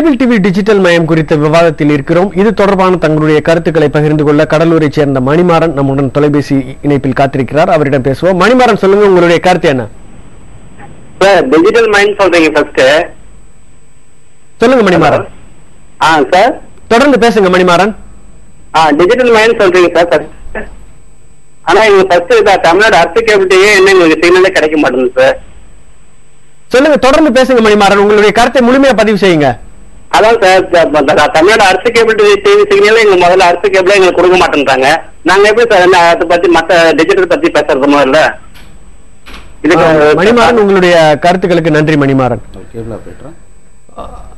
Cable TV digital மயம் குறித்த விவாதத்தில் இருக்கிறோம். இது தொடர்பான தங்களுடைய கருத்துக்களை பகிர்ந்து கொள்ள கடலூரை சேர்ந்த மணிமாறன் நம்முடன் தொலைபேசி இணைப்பில் காத்திருக்கிறார். அவரிடம் பேசுவோம். மணிமாறன், சொல்லுங்க, உங்களுடைய கருத்து என்ன? டிஜிட்டல் மைண்ட் சொல்றீங்க ஃபர்ஸ்ட். சொல்லுங்க மணிமாறன். சார் தொடர்ந்து பேசுங்க மணிமாறன். டிஜிட்டல் மைண்ட் சொல்றீங்க சார். ஆனா எங்க ஃபர்ஸ்ட் தமிழ்நாடு அரசு கேபிள் டிவி என்ன எங்களுக்கு சிக்னலே கிடைக்க மாட்டேங்குது சார். சொல்லுங்க, தொடர்ந்து பேசுங்க மணிமாறன். உங்களுடைய கருத்தை முழுமையா பதிவு செய்யுங்க. அதான் சார், தமிழ்நாடு அரசு கேபிள் டிவி சிக்னல் எங்க முதல்ல அரசு கேபிள எங்களுக்கு கொடுக்க மாட்டேன்றாங்க. நாங்க எப்படி சார் அதை பத்தி மற்ற டிஜிட்டல் பத்தி பேசுறது முதல்ல? மணிமாறன், உங்களுடைய கருத்துக்களுக்கு நன்றி மணிமாறன்.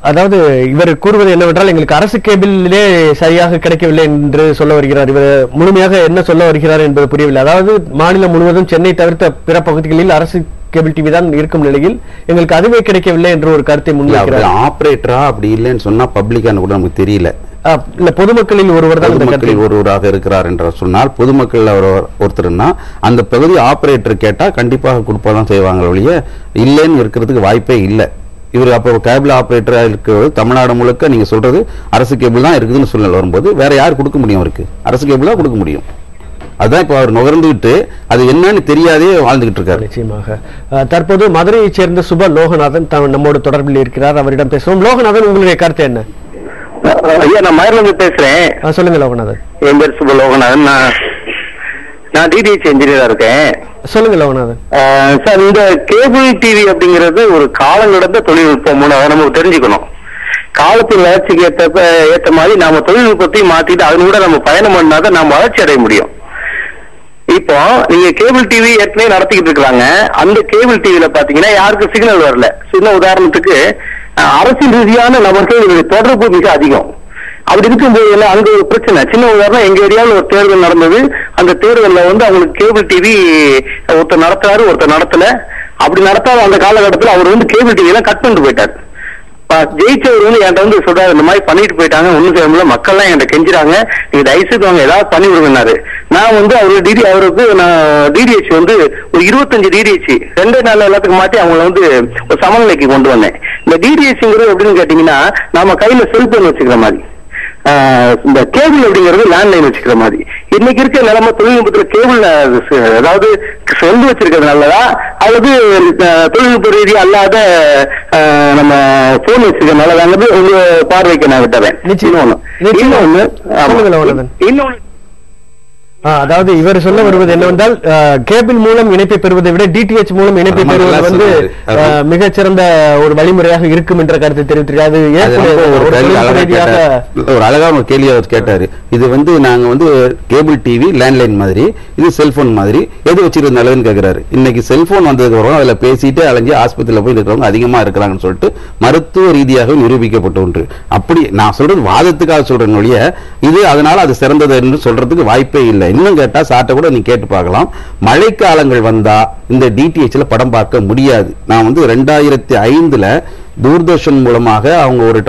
அதாவது இவர் கூறுவது என்னவென்றால், எங்களுக்கு அரசு கேபிளிலே சரியாக கிடைக்கவில்லை என்று சொல்ல வருகிறார். இவர் முழுமையாக என்ன சொல்ல வருகிறார் என்பது புரியவில்லை. அதாவது மாநிலம் முழுவதும் சென்னை தவிர்த்த பிற பகுதிகளில் அரசு கேபிள் டிவி தான் இருக்கும் நிலையில் எங்களுக்கு அதுவே கிடைக்கவில்லை என்று ஒரு கருத்தை முன்வைக்கிறார். ஆபரேட்டரா அப்படி இல்லைன்னு சொன்னா பப்ளிக்கான கூட நமக்கு தெரியல. இல்ல, பொதுமக்களில் ஒருவராக இருக்கிறார் என்று சொன்னால், பொதுமக்கள் ஒருத்தர்னா அந்த பகுதி ஆபரேட்டர் கேட்டா கண்டிப்பாக கொடுப்பதான் செய்வாங்க ஒழிய இல்லைன்னு இருக்கிறதுக்கு வாய்ப்பே இல்லை. இவர் அப்போ கேபிள் ஆபரேட்டரா இருக்கிறது தமிழ்நாடு முழுக்க நீங்க சொல்றது அரசு கேபிள் தான் இருக்குதுன்னு சூழ்நிலை வரும்போது வேற யார் கொடுக்க முடியும்? அவருக்கு அரசு கேபிள் தான் கொடுக்க முடியும். அதான் இப்ப அவர் நுகர்ந்துகிட்டு அது என்னன்னு தெரியாதே வாழ்ந்துகிட்டு இருக்காரு. நிச்சயமாக. தற்போது மதுரையைச் சேர்ந்த சுப லோகநாதன் நம்மோடு தொடர்பில் இருக்கிறார். அவரிடம் பேசுவோம். லோகநாதன், உங்களுடைய கருத்து என்ன? ஐயா, நான் மயிலிருந்து பேசுறேன். சொல்லுங்க லோகநாதன். என் பேர் சுப லோகநாதன். நான் டிடிஹெச் இன்ஜினியரா இருக்கேன். சொல்லுங்க லோகநாதன். சார், இந்த கேபிள் டிவி அப்படிங்கிறது ஒரு காலம் கடந்த தொழில்நுட்பம். அதை நம்ம தெரிஞ்சுக்கணும். காலத்தின் வளர்ச்சிக்கு ஏற்ற மாதிரி நாம தொழில்நுட்பத்தையும் மாத்திட்டு அதன் கூட நம்ம பயணம் பண்ணாதான் நாம வளர்ச்சி அடைய முடியும். இப்போ நீங்க கேபிள் டிவி ஏற்கனவே நடத்திக்கிட்டு இருக்காங்க. அந்த கேபிள் டிவில பாத்தீங்கன்னா யாருக்கு சிக்னல் வரல. சின்ன உதாரணத்துக்கு அரசியல் ரீதியான நபர்களுடைய தொடர்பு மிக அதிகம். அப்படி இருக்கும்போது அங்க ஒரு பிரச்சனை. சின்ன உதாரணம், எங்க ஏரியாவில் ஒரு தேர்தல் நடந்தது. அந்த தேர்தலில் அவங்களுக்கு கேபிள் டிவி ஒருத்தர் நடத்துறாரு, ஒருத்தர் நடத்தல. அப்படி நடத்தாத அந்த காலகட்டத்தில் அவர் கேபிள் டிவி எல்லாம் கட் பண்ணிட்டு போயிட்டார். ஜெயிச்சவர் என்கிட்ட சொல்றாரு, இந்த மாதிரி பண்ணிட்டு போயிட்டாங்க, ஒண்ணும் செய்ய முடியல, மக்கள் எல்லாம் என்கிட்ட கெஞ்சுறாங்க, நீங்க தயவுசெய்து வாங்க ஏதாவது பண்ணி விடுங்கன்னாரு. நான் அவருக்கு நான் டிடிஹெச் ஒரு 25 டிடிஹெச் 2 நாள் எல்லாத்துக்கும் மாட்டி அவங்களை ஒரு சமநிலைக்கு கொண்டு வந்தேன். இந்த டிடிஹெச்ங்கிறது எப்படின்னு கேட்டீங்கன்னா, நாம கையில செல்போன் வச்சுக்கிற மாதிரி, இந்த கேபிள் அப்படிங்கிறது லேண்ட்லைன் வச்சுக்கிற மாதிரி. இன்னைக்கு இருக்க நிலைமை தொழில்நுட்பத்துல கேபிள் அதாவது செல் வச்சிருக்கிறது நல்லதா அல்லது தொழில்நுட்ப ரீதியா அல்லாத நம்ம போன் வச்சிருக்க நல்லதாங்கிறது உங்க பார்வைக்கு நான் விட்டவேன். இன்னொன்னு அதாவது இவர் சொல்ல வருவது என்னவென்றால், கேபிள் மூலம் இணைப்பை பெறுவதை விட டிடிஹெச் மூலம் இணைப்பை பெறுவது மிகச்சிறந்த ஒரு வழிமுறையாக இருக்கும் என்ற கருத்தை தெரிவித்திருக்காரு. ஒரு அழகான ஒரு கேள்வி அவர் கேட்டாரு. இது நாங்க கேபிள் டிவி லேண்ட்லைன் மாதிரி, இது செல்போன் மாதிரி, எது வச்சிருந்த நல்லதுன்னு கேட்கிறாரு. இன்னைக்கு செல்போன் வந்ததுக்கு அப்புறம் அதுல பேசிட்டு அலைஞ்சு ஆஸ்பத்திரியில போய் இருக்கிறவங்க அதிகமா இருக்கிறாங்கன்னு சொல்லிட்டு மருத்துவ ரீதியாக நிரூபிக்கப்பட்ட ஒன்று. அப்படி நான் சொல்றது வாதத்துக்காக சொல்றேன் ஒழிய இது அதனால அது சிறந்தது என்று சொல்றதுக்கு வாய்ப்பே இல்லை. இன்னும் கேட்டா சாட்ட கூட நீ கேட்டு பார்க்கலாம். மழைக்காலங்கள் வந்தா இந்த டிடிஹெச்ல படம் பார்க்க முடியாது. நான் 2005 தூர்தர்ஷன் மூலமாக அவங்க ஒரு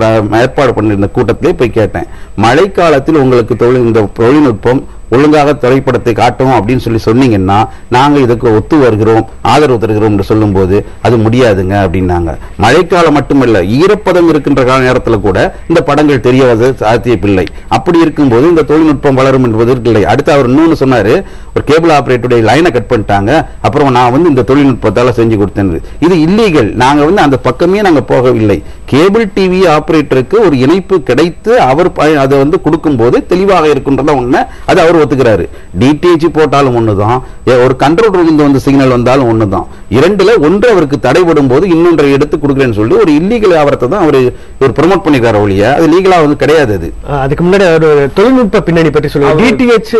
ஏற்பாடு பண்ணிருந்த கூட்டத்திலே போய் கேட்டேன், மழைக்காலத்தில் உங்களுக்கு இந்த தொழில்நுட்பம் ஒழுங்காக திரைப்படத்தை காட்டும் அப்படின்னு சொன்னீங்கன்னா நாங்க இதுக்கு ஒத்து வருகிறோம், ஆதரவு தருகிறோம் என்று சொல்லும் போது அது முடியாதுங்க அப்படின்னாங்க. மழைக்காலம் மட்டுமல்ல, ஈரப்பதம் இருக்கின்ற நேரத்தில் கூட இந்த படங்கள் தெரியவது சாத்தியப்பில்லை. அப்படி இருக்கும்போது இந்த தொழில்நுட்பம் வளரும் என்பதற்கு இல்லை. அடுத்து அவர் இன்னொன்னு சொன்னாரு, ஒரு கேபிள் ஆபரேட்டருடைய லைனை கட் பண்ணிட்டாங்க, அப்புறம் நான் இந்த தொழில்நுட்பத்தால செஞ்சு கொடுத்தேன். இது இல்லீகல். நாங்க அந்த பக்கமே நாங்க போகவில்லை. கேபிள் டிவி ஆபரேட்டருக்கு ஒரு இணைப்பு கிடைத்து அவர் அதை கொடுக்கும் போது தெளிவாக இருக்கின்றதா உண்மை. அது அவர் ஒத்துக்கிறாரு. டிடிஹெச் போட்டாலும் ஒண்ணுதான், ஒரு கண்ட்ரோல் ரூம் சிக்னல் வந்தாலும் ஒண்ணுதான். இரண்டுல ஒன்று அவருக்கு தடைபடும் போது இன்னொன்றை எடுத்து கொடுக்கிறேன்னு சொல்லி ஒரு இல்லீகல் ஆவரத்தை தான் அவர் ப்ரமோட் பண்ணிக்கிறார் ஒழிய அது லீகலா கிடையாது. அதுக்கு முன்னாடி ஒரு தொழில்நுட்ப பின்னணி பற்றி சொல்லுவாங்க. டிடிஹெச்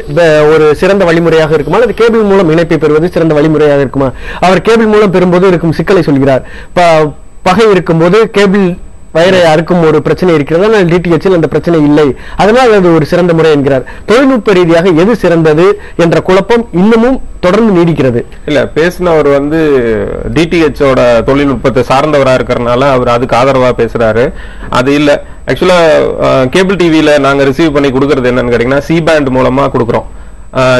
ஒரு சிறந்த வழிமுறையாக இருக்குமா அல்லது கேபிள் மூலம் இணைப்பை பெறுவது சிறந்த வழிமுறையாக இருக்குமா? அவர் கேபிள் மூலம் பெறும்போது இருக்கும் சிக்கலை சொல்கிறார். பகை இருக்கும்போது கேபிள் வயரை அறுக்கும் ஒரு பிரச்சனை இருக்கிறது, ஆனால் டிடிஹெச்சில் அந்த பிரச்சனை இல்லை, அதனால் அது ஒரு சிறந்த முறை என்கிறார். தொழில்நுட்ப ரீதியாக எது சிறந்தது என்ற குழப்பம் இன்னமும் தொடர்ந்து நீடிக்கிறது. இல்ல, பேசினவர் டிடிஹெச்சோட தொழில்நுட்பத்தை சார்ந்தவரா இருக்கிறதுனால அவர் அதுக்கு ஆதரவா பேசுறாரு. அது இல்ல. ஆக்சுவலா கேபிள் டிவியில நாங்க ரிசீவ் பண்ணி கொடுக்கறது என்னன்னு கேட்டீங்கன்னா, சி பேண்ட் மூலமா கொடுக்குறோம்.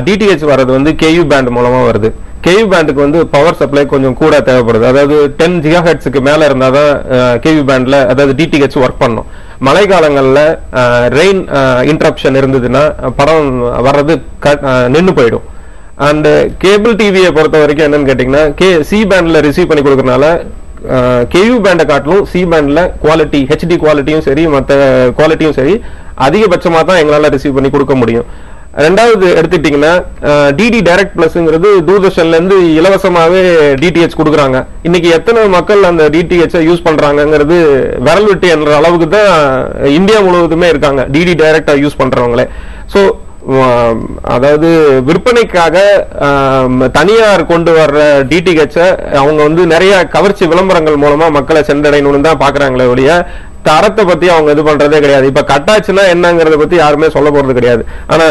டிடிஹெச் வர்றது வந்து கேயூ பேண்ட் மூலமா வருது. கேயூ பேண்டுக்கு வந்து பவர் சப்ளை கொஞ்சம் கூட தேவைப்படுது. அதாவது 10 GHz மேல இருந்தாதான் கேயூ பேண்ட்ல அதாவது டிடிஹெச் ஒர்க் பண்ணும். மழை காலங்கள்ல ரெயின் இன்டரப்ஷன் இருந்ததுன்னா படம் வர்றது நின்னு போயிடும். அண்ட் கேபிள் டிவியை பொறுத்த வரைக்கும் என்னன்னு கேட்டீங்கன்னா சி பேண்ட்ல ரிசீவ் பண்ணி கொடுக்கறதுனால கேயூ பேண்டை காட்டிலும் சி பேண்ட்ல குவாலிட்டி ஹெச்டி குவாலிட்டியும் சரி மற்ற குவாலிட்டியும் சரி அதிகபட்சமா தான் எங்களால ரிசீவ் பண்ணி கொடுக்க முடியும். ரெண்டாவது எடுத்துட்டீங்கன்னா டிடி டைரக்ட் பிளஸ்ங்கிறது தூர்தர்ஷன்ல இருந்து இலவசமாவே டிடிஹெச் கொடுக்குறாங்க. இன்னைக்கு எத்தனை மக்கள் அந்த டிடிஹெச் யூஸ் பண்றாங்கிறது விரல் விட்டு என்ற அளவுக்கு தான் இந்தியா முழுவதுமே இருக்காங்க டிடி டைரக்டா யூஸ் பண்றவங்களே. சோ அதாவது விற்பனைக்காக தனியார் கொண்டு வர்ற டிடிஹெச் அவங்க வந்து நிறைய கவர்ச்சி விளம்பரங்கள் மூலமா மக்களை சென்றடையணும்னு தான் பாக்குறாங்களே ஒழிய தரத்தை பத்தி அவங்க இது பண்றதே கிடையாது. இப்ப கட்டாச்சுன்னா என்னங்கறத பத்தி யாருமே சொல்ல போறது கிடையாது. ஆனா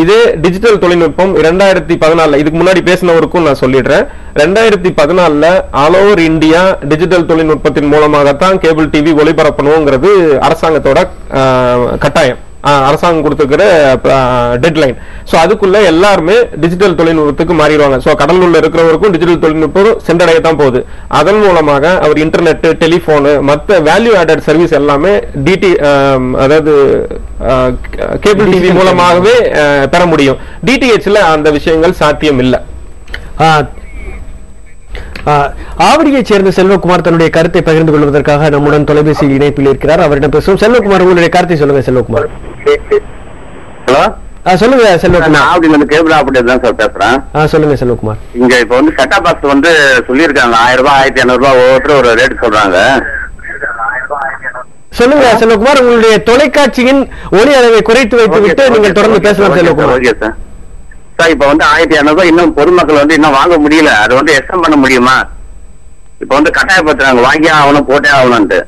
இதே டிஜிட்டல் தொழில்நுட்பம் 2014 இதுக்கு முன்னாடி பேசினவருக்கும் நான் சொல்லிடுறேன். 2014 ஆல் ஓவர் இந்தியா டிஜிட்டல் தொழில்நுட்பத்தின் மூலமாகத்தான் கேபிள் டிவி ஒளிபரப்பணுங்கிறது அரசாங்கத்தோட கட்டாயம், அரசாங்கம் கொடுத்துக்கிற டெட்லைன். சோ அதுக்குள்ள எல்லாருமே டிஜிட்டல் தொழில்நுட்பத்துக்கு மாறிடுவாங்க. சோ கடலூர்ல இருக்கிறவருக்கும் டிஜிட்டல் தொழில்நுட்பம் சென்றடையத்தான் போகுது. அதன் மூலமாக அவர் இன்டர்நெட், டெலிபோனு, மற்ற வேல்யூ ஆடட் சர்வீஸ் எல்லாமே அதாவது கேபிள் டிவி மூலமாகவே பெற முடியும். டிடிஹெச்ல அந்த விஷயங்கள் சாத்தியம் இல்லை. ஆவடியைச் சேர்ந்த செல்வகுமார் தன்னுடைய கருத்தை பகிர்ந்து கொள்வதற்காக நம்முடன் தொலைபேசி இணைப்பில் இருக்கிறார். அவரிடம் பேசுவோம். செல்வகுமார், உங்களுடைய கருத்தை சொல்லுங்க. செல்வகுமார். ஹலோ, சொல்லுங்க செல்வகுமார். ஆவடியில கேபிள் ஆபரேட்டர் தான் சார் பேசுறேன். சொல்லுங்க செல்வகுமார். இங்க இப்ப வந்து செட்டப் பாக்ஸ் வந்து சொல்லியிருக்காங்க 1000 ரூபாய் 1500 ரூபாய் ஒவ்வொருத்தரும் ஒரு ரேட் சொல்றாங்க. சொல்லுங்க செல்வகுமார். உங்களுடைய தொலைக்காட்சியின் ஒலி அளவை குறைத்து வைத்து விட்டு நீங்கள் தொடர்ந்து பேசலாம் செல்வகுமார். Okay sir. சார் இப்ப வந்து 1200 ரூபாய் இன்னும் பொதுமக்கள் வந்து இன்னும் வாங்க முடியல. அது வந்து எக்ஸ்டெண்ட் பண்ண முடியுமா? இப்ப வந்து கட்டாயப்படுத்துறாங்க வாங்கி ஆகணும், போட்டே ஆகணும்ட்டு.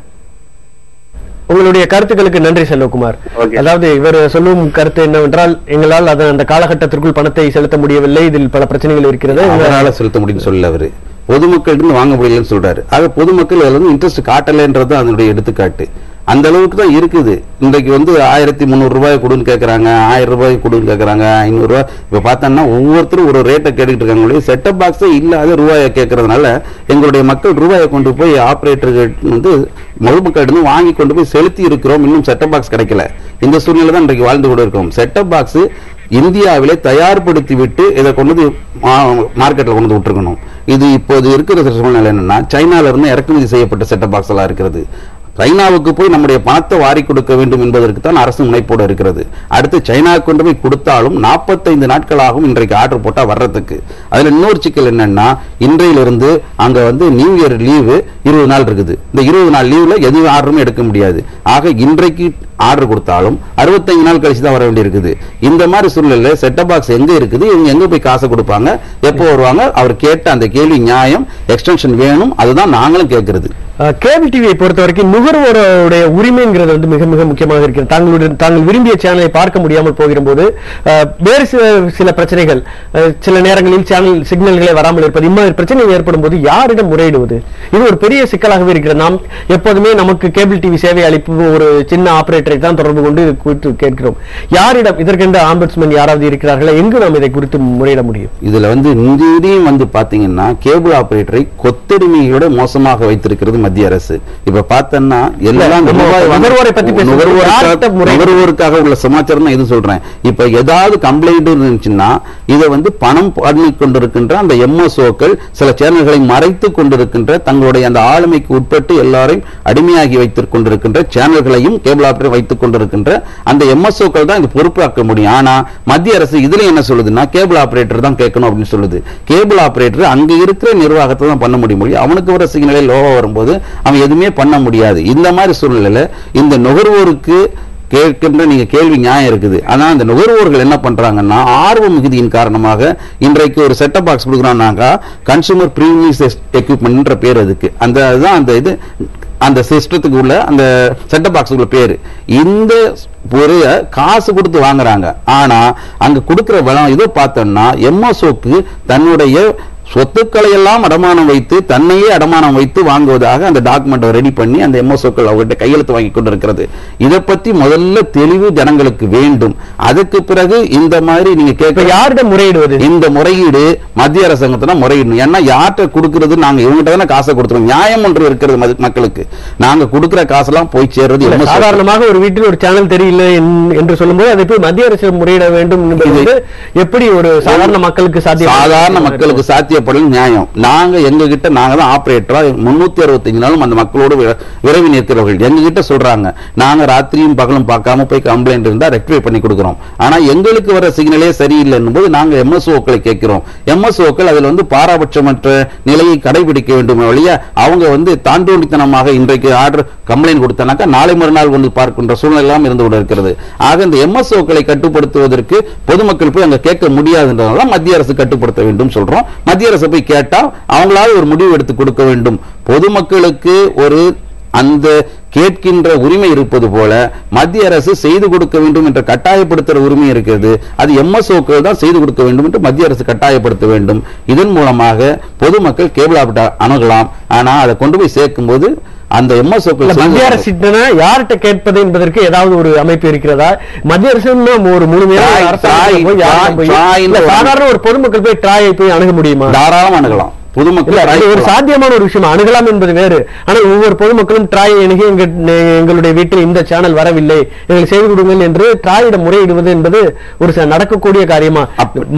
உங்களுடைய கருத்துக்களுக்கு நன்றி செல்வகுமார். அதாவது இவர் சொல்லும் கருத்து என்னவென்றால், எங்களால் அந்த காலகட்டத்திற்குள் பணத்தை செலுத்த முடியவில்லை, இதில் பல பிரச்சனைகள் இருக்கிறது, அதனால செலுத்த முடியும் சொல்லல அவரு. பொதுமக்கள் வாங்க முடியலன்னு சொல்றாரு. ஆக பொதுமக்கள் அதுல இன்ட்ரெஸ்ட் காட்டலன்றது அதனுடைய எடுத்துக்காட்டு. அந்த அளவுக்கு தான் இருக்குது. இன்றைக்கு வந்து 1300 ரூபாய் கொடுன்னு கேட்கறாங்க, 1000 ரூபாய் கொடுன்னு கேட்கறாங்க, 500 ரூபாய். இப்ப பார்த்தோம்னா ஒவ்வொருத்தரும் ஒரு ரேட்டை கேட்டுக்கிட்டு இருக்காங்க. செட்டப் பாக்ஸே இல்லாத ரூபாயை கேட்கறதுனால எங்களுடைய மக்கள் ரூபாயை கொண்டு போய் ஆபரேட்டர்கள் வந்து பொதுமக்களிடம் வாங்கி கொண்டு போய் செலுத்தி இருக்கிறோம். இன்னும் செட்டப் பாக்ஸ் கிடைக்கல. இந்த சூழ்நிலை தான் இன்றைக்கு வாழ்ந்து கொண்டு இருக்கோம். செட்டப் பாக்ஸ் இந்தியாவிலே தயார்படுத்தி விட்டு இதை கொண்டு மார்க்கெட்ல கொண்டு விட்டுருக்கணும். இது இப்போது இருக்கிற சூழ்நிலை என்னன்னா, சைனால இருந்து இறக்குமதி செய்யப்பட்ட செட்டப் பாக்ஸ் எல்லாம் இருக்கிறது. சைனாவுக்கு போய் நம்முடைய பணத்தை வாரி கொடுக்க வேண்டும் என்பதற்கு தான் அரசு முனைப்போடு இருக்கிறது. அடுத்து சைனாவுக்கு கொண்டு போய் கொடுத்தாலும் 45 நாட்களாகும் இன்றைக்கு ஆர்டர் போட்டா வர்றதுக்கு. அதுல இன்னொரு சிக்கல் என்னன்னா, இன்றையிலிருந்து அங்க வந்து நியூ இயர் லீவு 20 நாள் இருக்குது. இந்த 20 நாள் லீவ்ல எது ஆர்டருமே எடுக்க முடியாது. ஆக இன்றைக்கு ஆர்டர் கொடுத்தாலும் 65 நாள் கழிச்சு தான் வர வேண்டி இருக்குது. இந்த மாதிரி சூழ்நிலை செட்டப் பாக்ஸ் எங்க இருக்குது, இவங்க எங்க போய் காசை கொடுப்பாங்க, எப்போ வருவாங்க? அவர் கேட்ட அந்த கேள்வி நியாயம். எக்ஸ்டென்ஷன் வேணும், அதுதான் நாங்களும் கேட்கிறது. கேபிள் டிவியை பொறுத்த வரைக்கும் நுகர்வோருடைய உரிமைங்கிறது வந்து மிக மிக முக்கியமாக இருக்கிறது. தாங்கள் விரும்பிய சேனலை பார்க்க முடியாமல் போகிற போது வேறு சில பிரச்சனைகள், சில நேரங்களில் சேனல் சிக்னல்களே வராமல் இருப்பது, இம்மாதிரி பிரச்சனை ஏற்படும் போது யாரிடம் முறையிடுவது? இது ஒரு பெரிய சிக்கலாகவே இருக்கிறது. நாம் எப்போதுமே நமக்கு கேபிள் டிவி சேவை அளிப்பு ஒரு சின்ன ஆபரேட்டரை தான் தொடர்பு கொண்டு இது குறித்து கேட்கிறோம். யாரிடம் இதற்கென்று ஆம்பட்ஸ்மேன் யாராவது இருக்கிறார்களா? எங்கு நாம் இதை குறித்து முறையிட முடியும்? இதுல வந்து இந்தியும் வந்து பாத்தீங்கன்னா கேபிள் ஆபரேட்டரை கொத்தடிமையோட மோசமாக வைத்திருக்கிறது மத்திய அரசு. இப்ப பார்த்தோம்னா எல்லாம் நுகர்வோருக்காக உள்ள சமாச்சாரம் தான் இது சொல்றேன். இப்ப ஏதாவது கம்ப்ளைண்ட் இருந்துச்சுன்னா இதை வந்து பணம் பண்ணி கொண்டிருக்கின்ற அந்த எம்எஸ்ஓக்கள் சில சேனல்களை மறைத்து கொண்டிருக்கின்ற தங்களுடைய அந்த ஆளுமைக்கு உட்பட்டு எல்லாரையும் அடிமையாகி வைத்துக் கொண்டிருக்கின்ற சேனல்களையும் கேபிள் ஆபரேட்டர் வைத்துக் கொண்டிருக்கின்ற அந்த எம்எஸ்ஓக்கள் தான் இது பொறுப்பாக்க முடியும். ஆனா மத்திய அரசு இதுல என்ன சொல்லுதுன்னா, கேபிள் ஆபரேட்டர் தான் கேட்கணும் அப்படின்னு சொல்லுது. கேபிள் ஆபரேட்டர் அங்க இருக்கிற நிர்வாகத்தை தான் பண்ண முடியும். அவனுக்கு ஒரு சிக்னலை லோவா வரும்போது அவன் எதுவுமே பண்ண முடியாது. இந்த மாதிரி சூழ்நிலையில இந்த நுகர்வோருக்கு கேட்கின்ற நீங்க கேள்வி நியாயம் இருக்குது. ஆனா அந்த நுகர்வோர்கள் என்ன பண்றாங்கன்னா, ஆர்வ மிகுதியின் காரணமாக இன்றைக்கு ஒரு செட்டப் பாக்ஸ் கொடுக்குறாங்கனாக்கா கன்சூமர் பிரீமியம் எக்யூப்மெண்ட் பேர் அதுக்கு. அந்த சிஸ்டத்துக்கு உள்ள அந்த செட்டப் பாக்ஸ் உள்ள பேரு. இந்த ஒரு காசு கொடுத்து வாங்குறாங்க. ஆனா அங்க கொடுக்கிற இதை பார்த்தோம்னா எம்எஸ்ஓக்கு தன்னுடைய சொத்துக்களை எல்லாம் அடமானம் வைத்து தன்னையே அடமானம் வைத்து வாங்குவதாக அந்த டாக்குமெண்ட் ரெடி பண்ணி அந்த எம்எஸ்ஓக்கள் அவர்கிட்ட கையெழுத்து வாங்கி கொண்டிருக்கிறது. இதை பத்தி முதல்ல தெளிவு ஜனங்களுக்கு வேண்டும். அதுக்கு பிறகு இந்த மாதிரி நீங்க கேட்க யார்கிட்ட முறையிடுவது? இந்த முறையீடு மத்திய அரசாங்கத்தை முறையிடணும். ஏன்னா யார்கிட்ட கொடுக்கிறது, நாங்க இவங்ககிட்ட தானே காசை கொடுத்துருவோம். நியாயம் ஒன்று இருக்கிறது மக்களுக்கு. நாங்க கொடுக்கிற காசெல்லாம் போய் சேர்றது. சாதாரணமாக ஒரு வீட்டில் ஒரு சேனல் தெரியல என்று சொல்லும்போது அதை போய் மத்திய அரசு முறையிட வேண்டும் என்பது எப்படி ஒரு சாதாரண மக்களுக்கு சாத்தியம்? சாதாரண மக்களுக்கு சாத்திய நியாயம். நாங்க எங்க கிட்ட நாங்க தான் ஆபரேட்டரா 365 நாளும் அந்த மக்களோடு விரைவி நிற்கிறவர்கள். எங்க கிட்ட சொல்றாங்க, நாங்க ராத்திரியும் பகலும் பார்க்காம போய் கம்ப்ளைண்ட் இருந்தா ரெக்டிஃபை பண்ணி கொடுக்கிறோம். ஆனா எங்களுக்கு வர சிக்னலே சரியில்லைன்னும் போது நாங்க எம்எஸ்ஓக்களை கேட்கிறோம். எம்எஸ்ஓக்கள் அதுல பாராபட்சமற்ற நிலையை கடைபிடிக்க வேண்டும் வழியா அவங்க தாண்டோண்டித்தனமாக இன்றைக்கு ஆர்டர் கம்ப்ளைண்ட் கொடுத்தனாக்கா நாளை மறுநாள் வந்து பார்க்கின்ற சூழ்நிலை எல்லாம் இருந்து கொண்டு இருக்கிறது. ஆக இந்த எம்எஸ்ஓக்களை கட்டுப்படுத்துவதற்கு பொதுமக்கள் போய் அங்க கேட்க முடியாதுன்றதால மத்திய அரசு கட்டுப்படுத்த வேண்டும் சொல்றோம். மத்திய அரசு போய் கேட்டா அவங்களால ஒரு முடிவு எடுத்து கொடுக்க வேண்டும். பொதுமக்களுக்கு ஒரு அந்த கேட்கின்ற உரிமை இருப்பது போல மத்திய அரசு செய்து கொடுக்க வேண்டும் என்ற கட்டாயப்படுத்துற உரிமை இருக்கிறது. அது எம்எஸ்ஓக்கள் தான் செய்து கொடுக்க வேண்டும் என்று மத்திய அரசு கட்டாயப்படுத்த வேண்டும். இதன் மூலமாக பொதுமக்கள் கேபிள் ஆபரேட்டர் அணுகலாம். ஆனா அதை கொண்டு போய் சேர்க்கும் போது அந்த எம்எஸ்ஓக்கள் மத்திய அரசு யார்கிட்ட கேட்பது என்பதற்கு ஏதாவது ஒரு அமைப்பு இருக்கிறதா? மத்திய அரசு ஒரு முழுமையாக சாதாரண ஒரு பொதுமக்கள் போய் ட்ராயை போய் அணுக முடியுமா? தாராளம் அணுகலாம். பொதுமக்கள் ஒரு சாத்தியமான ஒரு விஷயம், அணுகலாம் என்பது வேறு. ஆனால் ஒவ்வொரு பொதுமக்களும் ட்ராயை அணுகி எங்களுடைய வீட்டில் இந்த சேனல் வரவில்லை, எங்களுக்கு செய்து கொடுங்கள் என்று ட்ராயிடம் முறையிடுவது என்பது ஒரு நடக்கக்கூடிய காரியமா?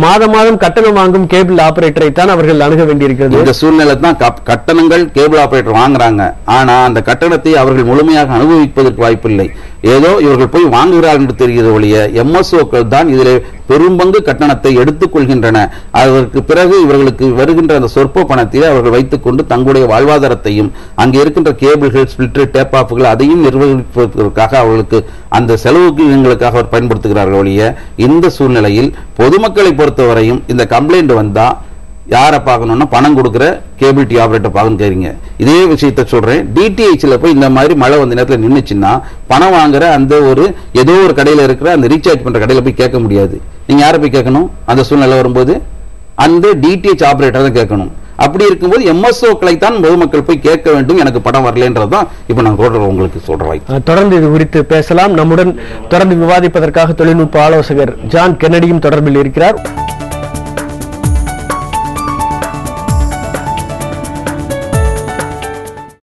மாதம் மாதம் கட்டணம் வாங்கும் கேபிள் ஆபரேட்டரை தான் அவர்கள் அணுக வேண்டியிருக்கிறது. இந்த சூழ்நிலை தான் கட்டணங்கள் கேபிள் ஆபரேட்டர் வாங்குறாங்க. ஆனா அந்த கட்டணத்தை அவர்கள் முழுமையாக அனுபவிப்பதற்கு வாய்ப்பில்லை. ஏதோ இவர்கள் போய் வாங்குகிறார்கள் என்று தெரிகிறது ஒழிய எம்எஸ்ஓக்கள் தான் இதில் பெரும்பங்கு கட்டணத்தை எடுத்துக் கொள்கின்றன. அதற்கு பிறகு இவர்களுக்கு வருகின்ற அந்த சொற்ப பணத்தில் அவர்கள் வைத்துக் கொண்டு தங்களுடைய வாழ்வாதாரத்தையும் அங்கே இருக்கின்ற கேபிள்கள், ஸ்பிளிட்டர், டேப் ஆஃப்கள் அதையும் நிர்வகிப்பதற்காக அவர்களுக்கு அந்த செலவுகளுக்காக அவர் பயன்படுத்துகிறார்கள் ஒழிய இந்த சூழ்நிலையில் பொதுமக்களை பொறுத்தவரையும் இந்த கம்ப்ளைண்ட் வந்தா யாரை பார்க்கணும்னா பணம் கொடுக்கிற கேபிள் டி ஆபரேட்டர் பார்க்கணும் கேறீங்க. இதே விஷயத்த சொல்றேன். டிடிஹெச்ல போய் இந்த மாதிரி மழை வந்த நேரத்தில் நின்னுச்சுன்னா பணம் வாங்குற அந்த ஏதோ ஒரு கடையில இருக்கிற அந்த ரீசார்ஜ் பண்ற கடையில போய் கேட்க முடியாது. நீங்க யாரை போய் கேட்கணும்? அந்த சூழ்நிலை வரும்போது அந்த டிடிஹெச் ஆபரேட்டர் தான் கேட்கணும். அப்படி இருக்கும்போது எம்எஸ்ஓக்களை தான் பொதுமக்கள் போய் கேட்க வேண்டும். எனக்கு பணம் வரலன்றதான் இப்ப நான் உங்களுக்கு சொல்றேன். தொடர்ந்து இது குறித்து பேசலாம். நம்முடன் தொடர்ந்து விவாதிப்பதற்காக தொழில்நுட்ப ஆலோசகர் ஜான் கென்னடியும் தொடர்பில் இருக்கிறார்.